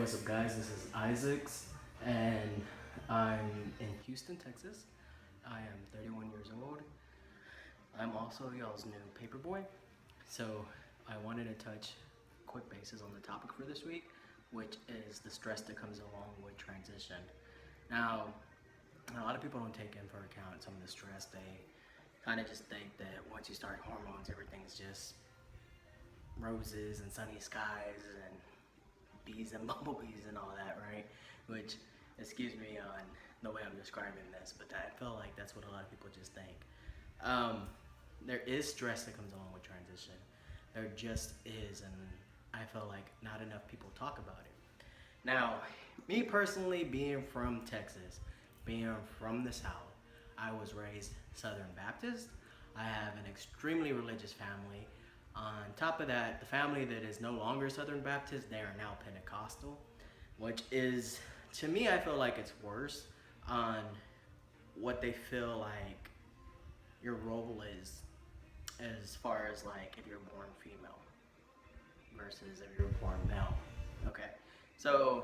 what's up guys, this is Izix and I'm in Houston, Texas. I am 31 years old. I'm also y'all's new paperboy. So I wanted to touch quick bases on the topic for this week, which is the stress that comes along with transition. Now, a lot of people don't take into account some of the stress. They kind of just think that once you start hormones, everything's just roses and sunny skies and bees and bumblebees and all that, right? Which, excuse me on the way I'm describing this, but I feel like that's what a lot of people just think. There is stress that comes along with transition. There just is, and I feel like not enough people talk about it. Now, me personally, being from Texas, being from the South, I was raised Southern Baptist. I have an extremely religious family. On top of that, the family that is no longer Southern Baptist, they are now Pentecostal, which is, to me, I feel like it's worse on what they feel like your role is, as far as like if you're born female versus if you're born male. Okay, so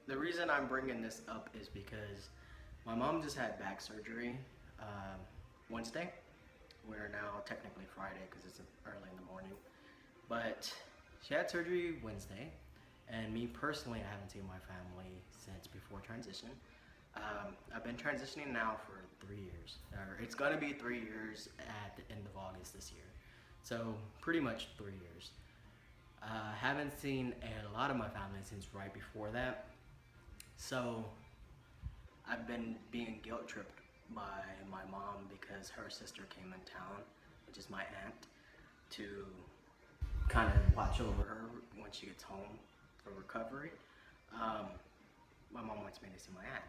the reason I'm bringing this up is because my mom just had back surgery Wednesday. We're now technically Friday because it's early in the morning. But she had surgery Wednesday, and me personally, I haven't seen my family since before transition. I've been transitioning now for 3 years. Or it's gonna be 3 years at the end of August this year. So pretty much 3 years. Haven't seen a lot of my family since right before that. So I've been being guilt tripped by my mom because her sister came in town, which is my aunt, to kind of watch over her when she gets home for recovery. My mom wants me to see my aunt.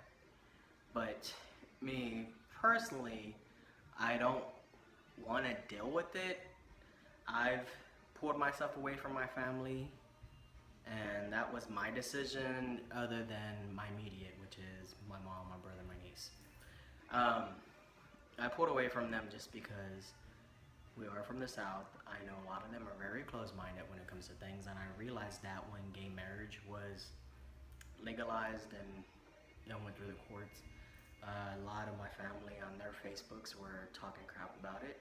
But me personally, I don't want to deal with it. I've pulled myself away from my family, and that was my decision, other than my immediate, which is my mom, my brother, my niece. I pulled away from them just because we are from the South. I know a lot of them are very close-minded when it comes to things, and I realized that when gay marriage was legalized and went through the courts, a lot of my family on their Facebooks were talking crap about it,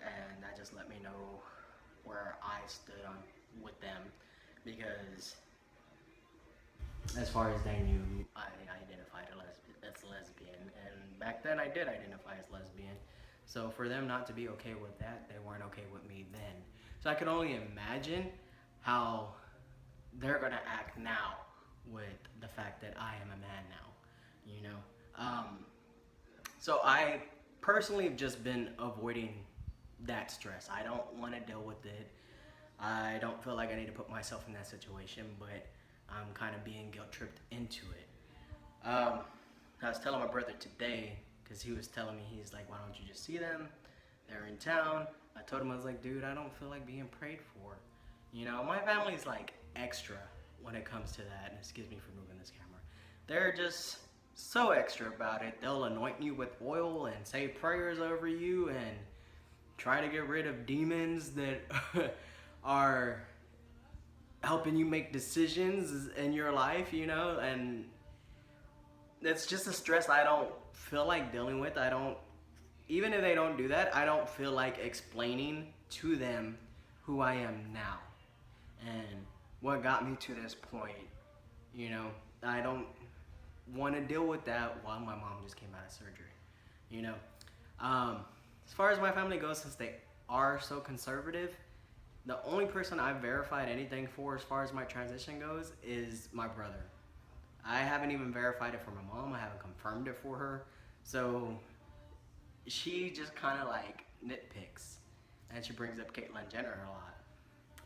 and that just let me know where I stood on with them, because as far as they knew, I identified as lesbian, and back then I did identify as lesbian. So for them not to be okay with that, they weren't okay with me then. So I can only imagine how they're gonna act now with the fact that I am a man now, you know? So I personally have just been avoiding that stress. I don't wanna deal with it. I don't feel like I need to put myself in that situation, but I'm kind of being guilt tripped into it. I was telling my brother today, because he was telling me, he's like, why don't you just see them? They're in town. I told him, I was like, dude, I don't feel like being prayed for. You know, my family's like extra when it comes to that, and excuse me for moving this camera. They're just so extra about it. They'll anoint you with oil and say prayers over you and try to get rid of demons that are helping you make decisions in your life, you know, and it's just a stress I don't feel like dealing with. Even if they don't do that, I don't feel like explaining to them who I am now and what got me to this point, you know. I don't want to deal with that while my mom just came out of surgery, you know. As far as my family goes, since they are so conservative, the only person I've verified anything for as far as my transition goes is my brother. I haven't even verified it for my mom. I haven't confirmed it for her. So she just kind of like nitpicks, and she brings up Caitlyn Jenner a lot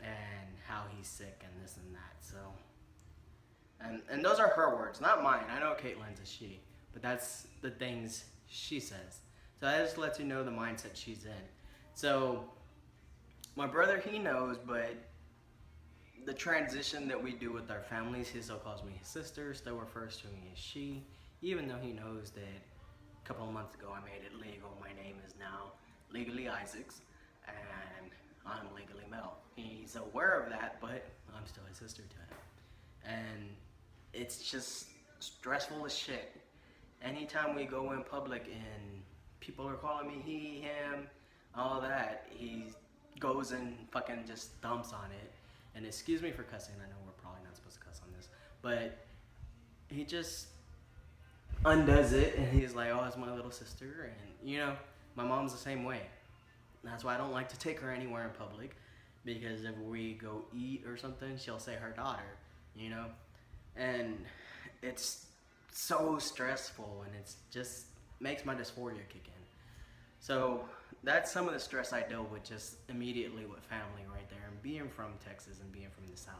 and how he's sick and this and that. So, and those are her words, not mine. I know Caitlyn's a she, but that's the things she says. So that just lets you know the mindset she's in. So my brother, he knows, but the transition that we do with our families, he still calls me his sister, still refers to me as she, even though he knows that a couple of months ago I made it legal. My name is now legally Izix, and I'm legally male. He's aware of that, but I'm still his sister to him. and it's just stressful as shit. Anytime we go in public and people are calling me he, him, all that, he goes and fucking just dumps on it. And excuse me for cussing, I know we're probably not supposed to cuss on this, but he just undoes it and he's like, oh, it's my little sister. And you know, my mom's the same way. That's why I don't like to take her anywhere in public, because if we go eat or something, she'll say her daughter, you know? And it's so stressful, and it's just makes my dysphoria kick in. So that's some of the stress I deal with just immediately with family right there, and being from Texas and being from the South.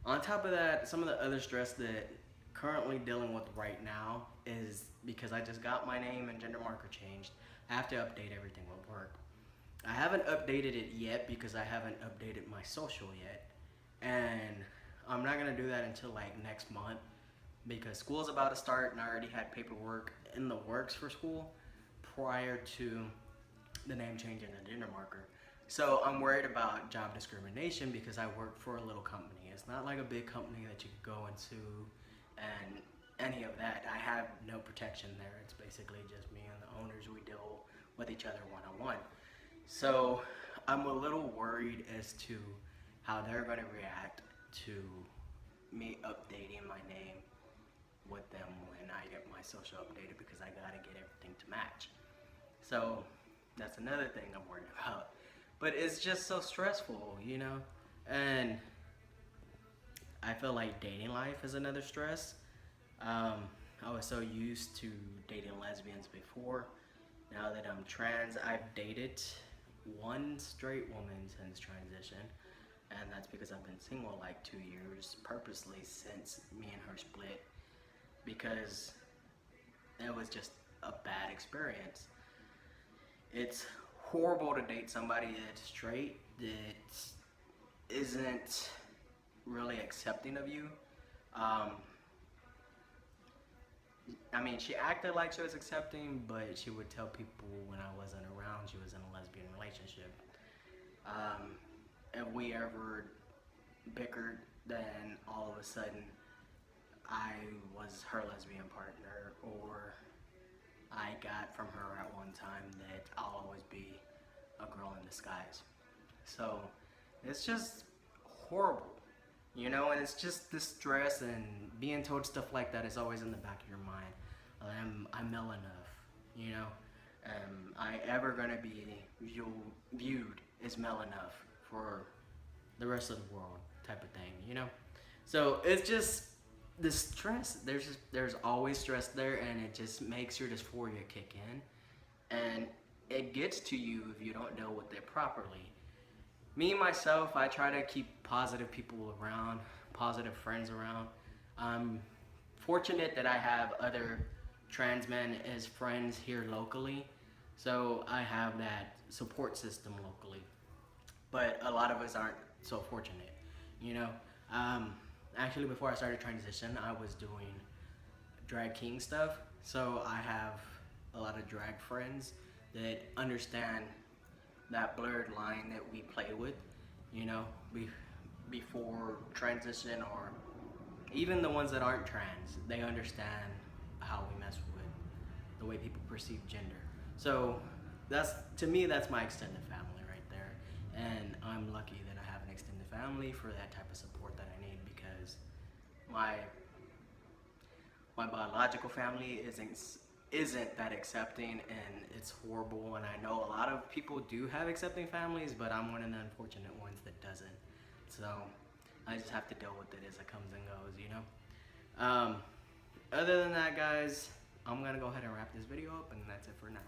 On top of that, some of the other stress that currently dealing with right now is because I just got my name and gender marker changed. I have to update everything with work. I haven't updated it yet because I haven't updated my social yet, and I'm not gonna do that until like next month, because school's about to start and I already had paperwork in the works for school prior to the name change and the gender marker. So I'm worried about job discrimination because I work for a little company. It's not like a big company that you could go into and any of that. I have no protection there. It's basically just me and the owners. We deal with each other one-on-one. So I'm a little worried as to how they're going to react to me updating my name with them when I get my social updated, because I got to get everything to match. So that's another thing I'm worried about. But it's just so stressful, you know? And I feel like dating life is another stress. I was so used to dating lesbians before. Now that I'm trans, I've dated one straight woman since transition, and that's because I've been single like 2 years purposely since me and her split, because it was just a bad experience. It's horrible to date somebody that's straight, that isn't really accepting of you. I mean, she acted like she was accepting, but she would tell people when I wasn't around she was in a lesbian relationship. If we ever bickered, then all of a sudden I was her lesbian partner, or I got from her at one time that I'll always be a girl in disguise. So it's just horrible. You know, and it's just the stress and being told stuff like that is always in the back of your mind. I'm male enough, you know? Am I ever gonna be viewed as male enough for the rest of the world type of thing, you know? So it's just the stress. There's always stress there, and it just makes your dysphoria kick in, and it gets to you if you don't deal with it properly. Me, myself, I try to keep positive people around, positive friends around. I'm fortunate that I have other trans men as friends here locally, so I have that support system locally. But a lot of us aren't so fortunate, you know? Actually, before I started transition, I was doing drag king stuff, so I have a lot of drag friends that understand that blurred line that we play with, you know, before transition, or even the ones that aren't trans, they understand how we mess with the way people perceive gender. So to me, that's my extended family right there. And I'm lucky that I have an extended family for that type of support that I need, because my biological family isn't that accepting, and it's horrible. And I know a lot of people do have accepting families, but I'm one of the unfortunate ones that doesn't. So I just have to deal with it as it comes and goes, you know? Other than that, guys, I'm gonna go ahead and wrap this video up, and that's it for now.